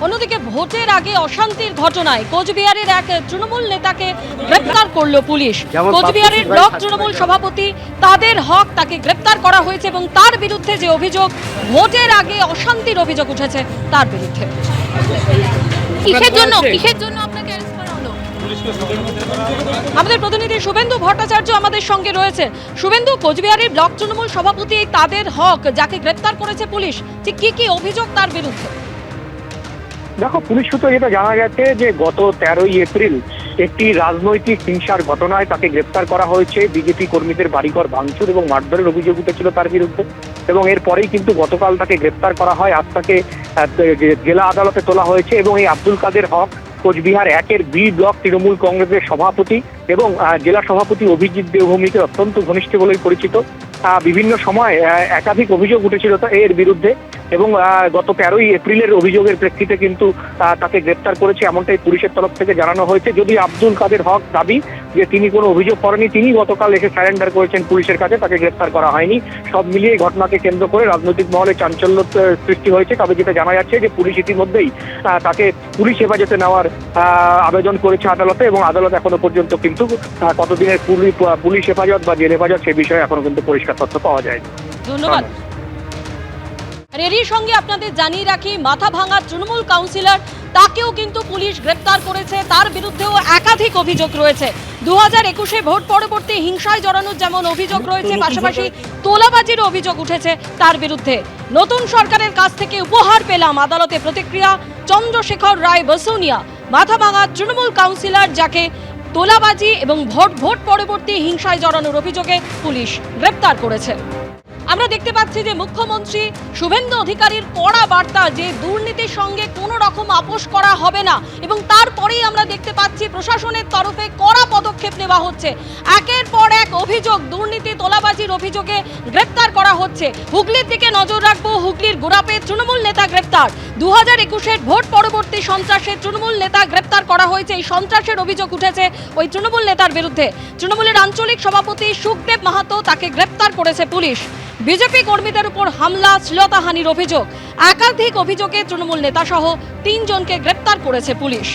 অন্যদিকে ভোটের আগে অশান্তির ঘটনায় কোচবিহারের এক তৃণমূল নেতাকে গ্রেপ্তার করল পুলিশ। কোচবিহারের ব্লক তৃণমূল সভাপতি তাদের হক তাকে গ্রেপ্তার করা হয়েছে এবং তার বিরুদ্ধে যে অভিযোগ, ভোটের আগে অশান্তির অভিযোগ উঠেছে তার বিরুদ্ধে। কিসের জন্য আপনাকে অ্যারেস্ট করা হলো? আমাদের প্রতিনিধি শুভেন্দু ভট্টাচার্য আমাদের সঙ্গে রয়েছে। শুভেন্দু, কোচবিহারের ব্লক তৃণমূল সভাপতি তাদের হক যাকে গ্রেপ্তার করেছে পুলিশ, যে কি অভিযোগ তার বিরুদ্ধে? দেখো, পুলিশ সূত্রে যেটা জানা গেছে যে গত 13ই এপ্রিল একটি রাজনৈতিক হিংসার ঘটনায় তাকে গ্রেপ্তার করা হয়েছে। বিজেপি কর্মীদের বাড়িঘর ভাঙচুর এবং মারধরের অভিযোগ উঠেছিল তার বিরুদ্ধে, এবং এরপরেই কিন্তু গতকাল তাকে গ্রেপ্তার করা হয়। আজ তাকে জেলা আদালতে তোলা হয়েছে এবং এই আব্দুল কাদের হক কোচবিহার 1-এর বি ব্লক তৃণমূল কংগ্রেসের সভাপতি এবং জেলা সভাপতি অভিজিৎ দেবভূমিকে অত্যন্ত ঘনিষ্ঠ বলেই পরিচিত। বিভিন্ন সময় একাধিক অভিযোগ উঠেছিল এর বিরুদ্ধে, এবং গত 13ই এপ্রিলের অভিযোগের প্রেক্ষিতে কিন্তু তাকে গ্রেপ্তার করেছে, এমনটাই পুলিশের তরফ থেকে জানানো হয়েছে। যদি আব্দুল কাদের হক দাবি যে তিনি কোনো অভিযোগ করেনি, তিনি গতকাল এসে সারেন্ডার করেছেন পুলিশের কাছে, তাকে গ্রেপ্তার করা হয়নি। সব মিলিয়ে ঘটনাকে কেন্দ্র করে রাজনৈতিক মহলে চাঞ্চল্য সৃষ্টি হয়েছে। তবে যেটা জানা যাচ্ছে যে পুলিশ ইতিমধ্যেই তাকে পুলিশ হেফাজতে নেওয়ার আবেদন করেছে আদালতে, এবং আদালত এখনো পর্যন্ত কিন্তু কতদিনের পুলিশ হেফাজত বা জেল হেফাজত সে বিষয়ে এখনো কিন্তু পরিষ্কার তথ্য পাওয়া যায়নি। ধন্যবাদ। আর এরই সঙ্গে আপনাদের জানিয়ে রাখি, মাথা ভাঙা তৃণমূল কাউন্সিলর তাকেও কিন্তু পুলিশ গ্রেপ্তার করেছে, তার বিরুদ্ধেও একাধিক অভিযোগ রয়েছে। 2021-এ ভোট পরবর্তী হিংসায় জড়ানোর যেমন অভিযোগ রয়েছে, পাশাপাশি তোলাবাজির অভিযোগ উঠেছে তার বিরুদ্ধে। নতুন সরকারের কাছ থেকে উপহার পেলাম, আদালতে প্রতিক্রিয়া চন্দ্রশেখর রায় বসুনিয়া। মাথা ভাঙা তৃণমূল কাউন্সিলর যাকে তোলাবাজি এবং ভোট পরবর্তী হিংসায় জড়ানোর অভিযোগে পুলিশ গ্রেপ্তার করেছে। আমরা দেখতে পাচ্ছি যে মুখ্যমন্ত্রী শুভেন্দু অধিকারীর কড়া বার্তা যে দুর্নীতির সঙ্গে কোনো রকম আপোষ করা হবে না, এবং তারপরেই আমরা দেখতে পাচ্ছি প্রশাসনের তরফে কড়া পদক্ষেপ নেওয়া হচ্ছে। একের পর এক অভিযোগ, দুর্নীতি তোলাবাজির অভিযোগে গ্রেপ্তার করা হচ্ছে। হুগলির দিকে নজর রাখবো, হুগলির গোড়াপে তৃণমূল নেতা গ্রেপ্তার। 2021-এর ভোট পরবর্তী সন্ত্রাসে তৃণমূল নেতা গ্রেপ্তার করা হয়েছে। এই সন্ত্রাসের অভিযোগ উঠেছে ওই তৃণমূল নেতার বিরুদ্ধে। তৃণমূলের আঞ্চলিক সভাপতি সুখদেব মাহাতো, তাকে গ্রেপ্তার করেছে পুলিশ। বিজেপি কর্মীদের উপর হামলা, শ্লীলতাহানির অভিযোগ, একাধিক অভিযোগে তৃণমূল নেতা সহ 3 জনকে গ্রেপ্তার করেছে পুলিশ।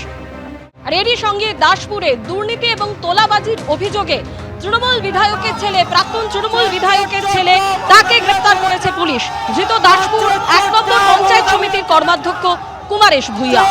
আর এরই সঙ্গে দাসপুরে দুর্নীতি এবং তোলাবাজির অভিযোগে তৃণমূল বিধায়কের ছেলে, প্রাক্তন তৃণমূল বিধায়কের ছেলে, তাকে গ্রেপ্তার করেছে পুলিশ। ধৃত দাসপুর 1 নম্বর পঞ্চায়েত সমিতির কর্মাধ্যক্ষ কুমারেশ ভূঁইয়া।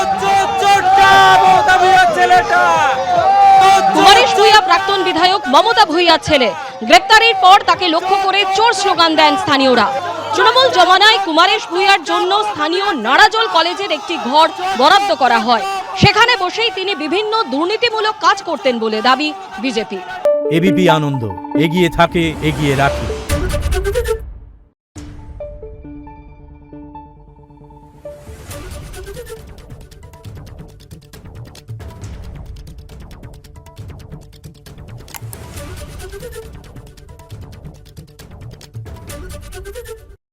কুমারেশ ভূঁইয়া প্রাক্তন বিধায়ক মমতা ভূঁইয়ার ছেলে। গ্রেপ্তারের পর তাকে লক্ষ্য করে চোর স্লোগান দেন স্থানীয়রা। তৃণমূল জমানায় কুমারেশ ভূঁইয়ার জন্য স্থানীয় নারাজল কলেজের একটি ঘর বরাদ্দ করা হয়। সেখানে বসেই তিনি বিভিন্ন দুর্নীতিমূলক কাজ করতেন বলে দাবি বিজেপি। এবিপি আনন্দ, এগিয়ে থাকে, এগিয়ে রাখে।